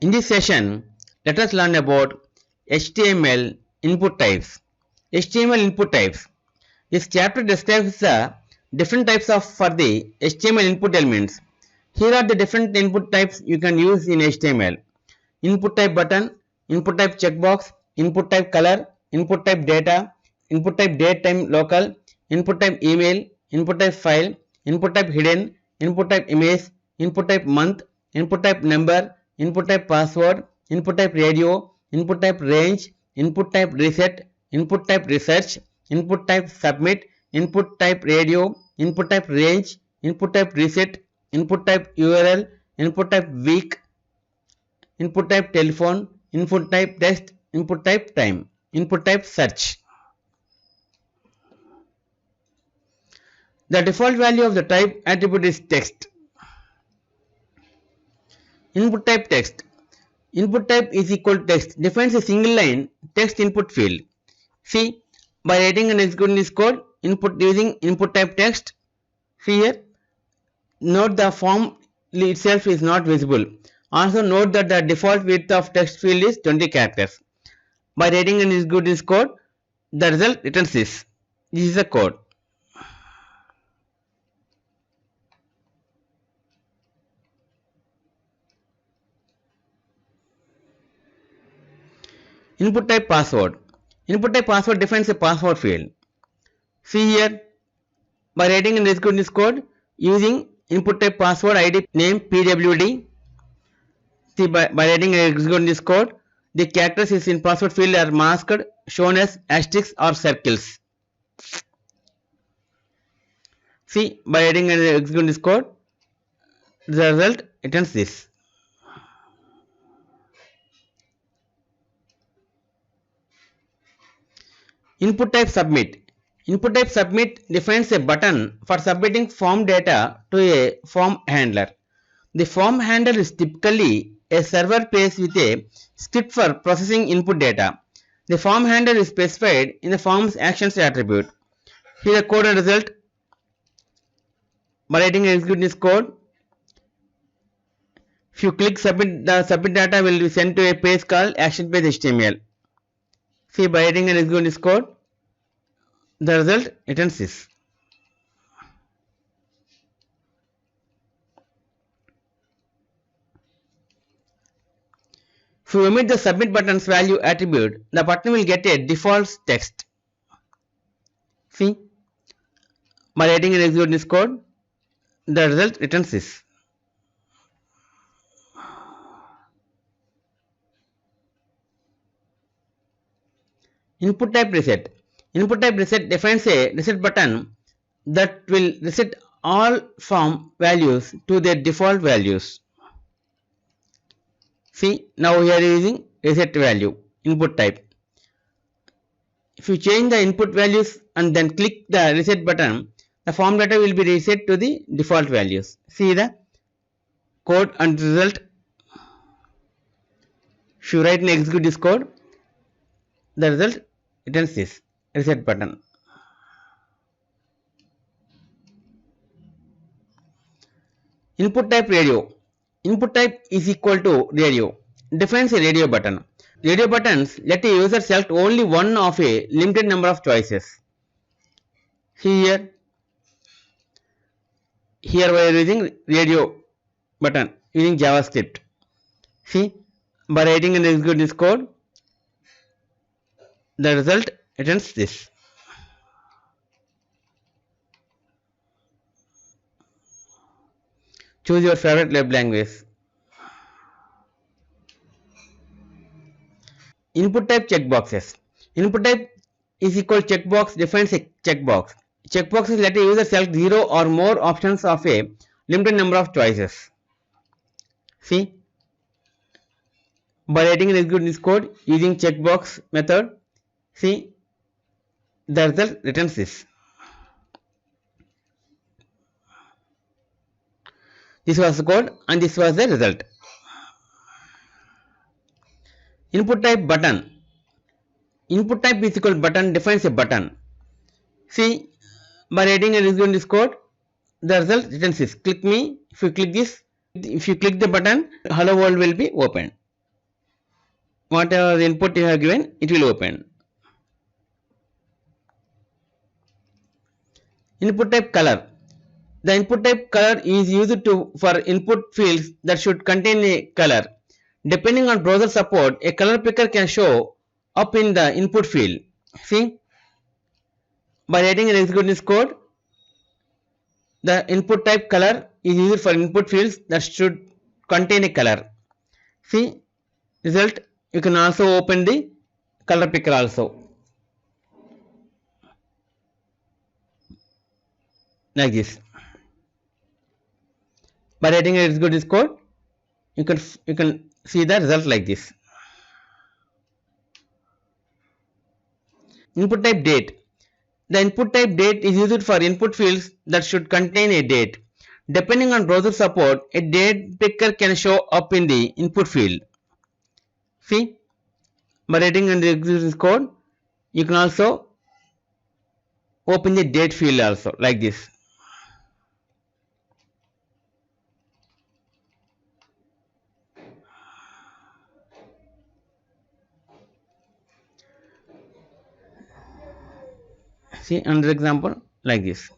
In this session, let us learn about HTML input types. HTML input types. This chapter describes the different types for the HTML input elements. Here are the different input types you can use in HTML. Input type button, input type checkbox, input type color, input type data, input type date time local, input type email, input type file, input type hidden, input type image, input type month, input type number, input type password, input type radio, input type range, input type reset, input type research, input type submit, input type radio, input type range, input type reset, input type URL, input type week, input type telephone, input type text, input type time, input type search. The default value of the type attribute is text. Input type text. Input type is equal to text defines a single line text input field. See, by writing and executing this code, input using input type text. See here, note the form itself is not visible. Also note that the default width of text field is 20 characters. By writing and executing this code, the result returns this. This is the code. Input type password. Input type password defines a password field. See here, by writing and executing this code using input type password ID name pwd. See, by writing and executing this code, the characters is in password field are masked, shown as asterisks or circles. See, by writing and executing this code, the result returns this. Input type submit. Input type submit defines a button for submitting form data to a form handler. The form handler is typically a server page with a script for processing input data. The form handler is specified in the form's actions attribute. Here the code and result. By writing and executing this code, if you click submit, the submit data will be sent to a page called action page HTML. See, by writing and executing this code, the result returns this. If you omit the submit button's value attribute, the button will get a default text. See, by writing and executing this code, the result returns this. Input type reset. Input type reset defines a reset button that will reset all form values to their default values. See, now we are using reset value, input type. If you change the input values and then click the reset button, the form data will be reset to the default values. See the code and result. If you write and execute this code, the result returns this reset button. Input type radio. Input type is equal to radio. Defines a radio button. Radio buttons let a user select only one of a limited number of choices. Here we are using radio button using JavaScript. See, by writing and executing this code, the result returns this. Choose your favorite web language. Input type checkboxes. Input type is equal to checkbox defines a checkbox. Checkboxes let a user select 0 or more options of a limited number of choices. See, by writing and executing this code using checkbox method, see, the result returns this. This was the code and this was the result. Input type button. Input type is equal to button defines a button. See, by writing and executing this code, the result returns this. Click me. If you click this, if you click the button, hello world will be opened. whatever the input you have given, it will open. Input type color. The input type color is used for input fields that should contain a color. Depending on browser support, a color picker can show up in the input field. See, by writing and executing this code, the input type color is used for input fields that should contain a color. See, result, you can also open the color picker also. Like this. By writing and executing this code, you can see the result like this. Input type date. The input type date is used for input fields that should contain a date. Depending on browser support, a date picker can show up in the input field. See, by writing and executing this code, you can also open the date field also like this. See, another example like this.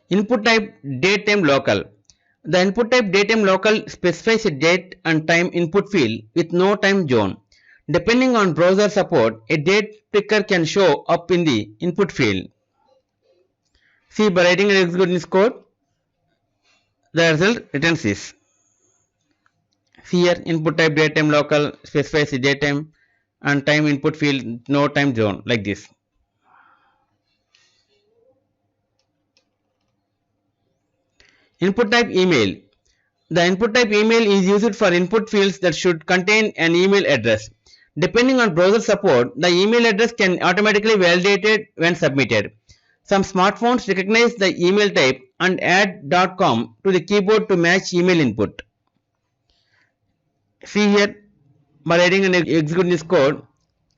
Input type datetime local. The input type datetime local specifies a date and time input field with no time zone. Depending on browser support, a date picker can show up in the input field. See, by writing and executing this code, the result returns this. See here, input type datetime local specifies a datetime and time input field no time zone like this. Input type email. The input type email is used for input fields that should contain an email address. Depending on browser support, the email address can automatically validated when submitted. Some smartphones recognize the email type and add .com to the keyboard to match email input. See here, by writing and executing this code,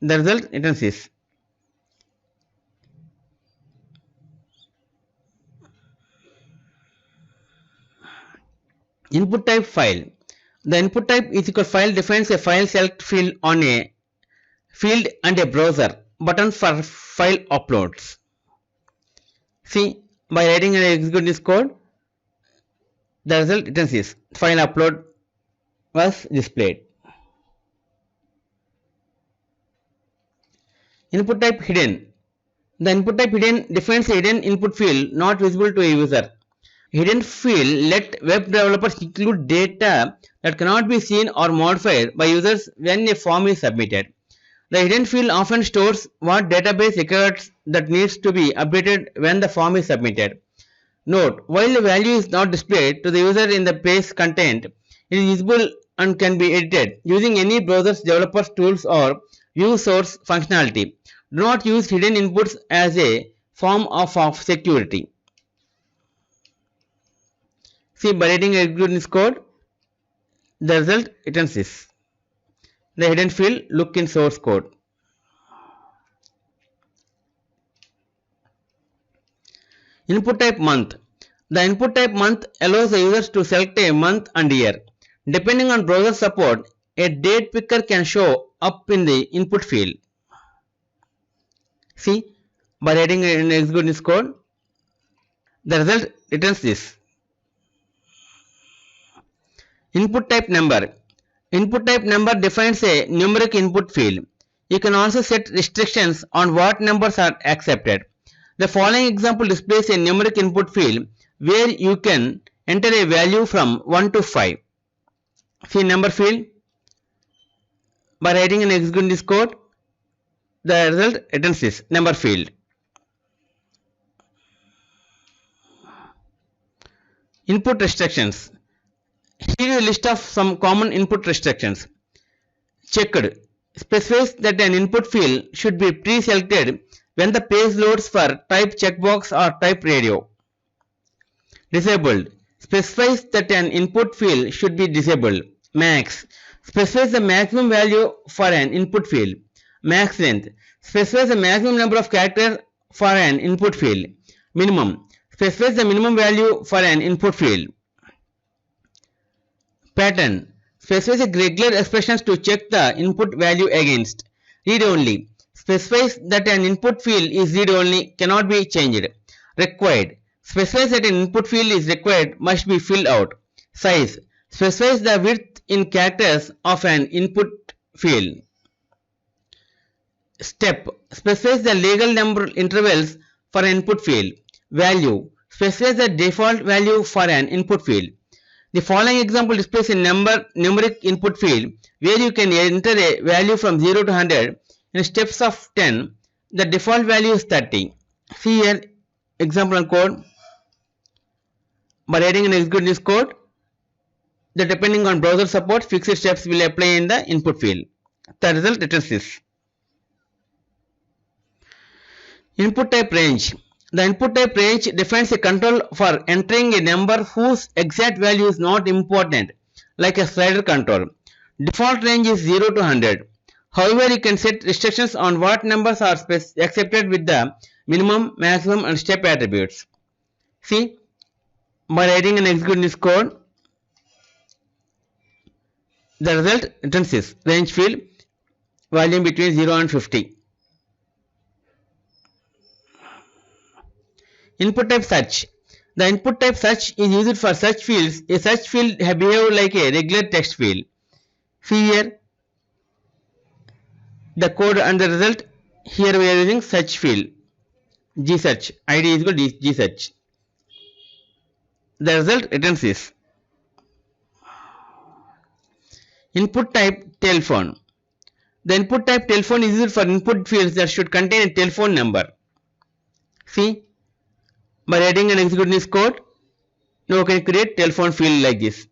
the result returns this. Input type file. The input type is equal file defines a file select field on a field and a browser button for file uploads. See, by writing and executing this code, the result returns this. File upload was displayed. Input type hidden. The input type hidden defines a hidden input field not visible to a user. Hidden field let web developers include data that cannot be seen or modified by users when a form is submitted. The hidden field often stores what database records that needs to be updated when the form is submitted. Note, while the value is not displayed to the user in the page content, it is visible and can be edited using any browser's developers tools or view source functionality. Do not use hidden inputs as a form of security. See, by writing and executing this code, the result returns this. The hidden field look in source code. Input type month. The input type month allows the users to select a month and year. Depending on browser support, a date picker can show up in the input field. See, by writing and executing this code, the result returns this. Input type number. Input type number defines a numeric input field. You can also set restrictions on what numbers are accepted. The following example displays a numeric input field where you can enter a value from 1 to 5. See number field. By writing and executing this code, the result returns this number field. Input restrictions. Here is a list of some common input restrictions. Checked specifies that an input field should be pre-selected when the page loads for type checkbox or type radio. Disabled specifies that an input field should be disabled. Max specifies the maximum value for an input field. Max length specifies the maximum number of characters for an input field. Minimum specifies the minimum value for an input field. Pattern specifies the regular expressions to check the input value against. Read only specifies that an input field is read only, cannot be changed. Required specifies that an input field is required, must be filled out. Size specifies the width in characters of an input field. Step specifies the legal number intervals for an input field. Value specifies the default value for an input field. The following example displays a numeric input field where you can enter a value from 0 to 100 in steps of 10. The default value is 30. See here example and code. By writing and executing this code, the depending on browser support, fixed steps will apply in the input field. The result returns this. Input type range. The input type range defines a control for entering a number whose exact value is not important, like a slider control. Default range is 0 to 100. However, you can set restrictions on what numbers are accepted with the minimum, maximum and step attributes. See, by writing and executing this code, the result returns this range field, volume between 0 and 50. Input type search. The input type search is used for search fields. A search field behaves like a regular text field. See here the code and the result. Here we are using search field. gsearch id is equal to gsearch. The result returns this. Input type telephone. The input type telephone is used for input fields that should contain a telephone number. See, by writing and executing this code, now we can create telephone field like this.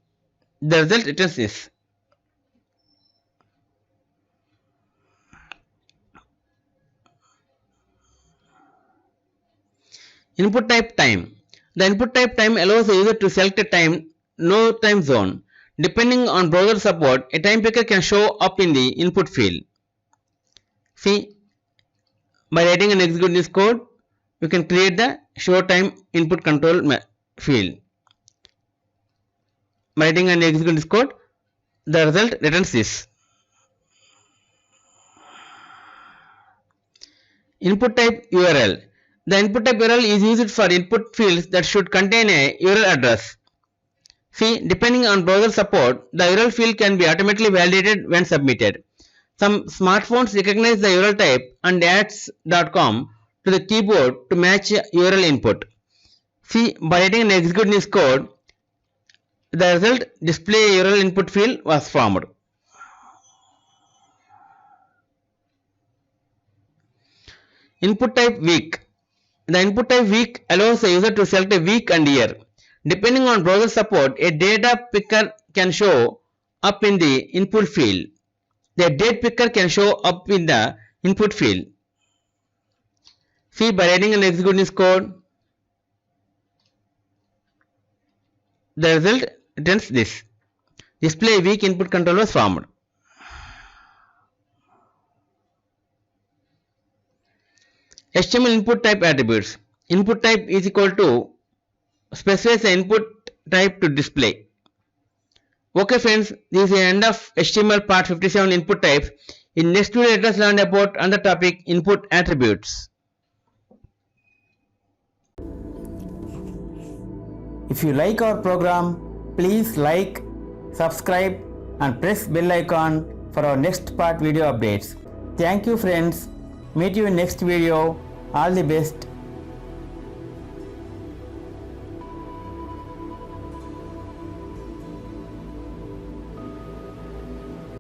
The result returns this. Input type time. The input type time allows the user to select a time, no time zone. Depending on browser support, a time picker can show up in the input field. See, by writing and executing this code, we can create the show time input control field. By writing and executing this code, the result returns this. Input type URL. The input type URL is used for input fields that should contain a URL address. See, depending on browser support, the URL field can be automatically validated when submitted. Some smartphones recognize the URL type and adds .com to the keyboard to match URL input. See, by writing and executing this code, the result display URL input field was formed. Input type week. The input type week allows the user to select a week and year. Depending on browser support, a data picker can show up in the input field. The date picker can show up in the input field. See, by writing and executing this code, the result returns this. Display week input control was formed. HTML input type attributes. Input type is equal to specifies the input type to display. Okay friends, this is the end of HTML part 57 input types. In next video, let us learn about another topic, input attributes. If you like our program, please like, subscribe and press bell icon for our next part video updates. Thank you friends. Meet you in next video. All the best.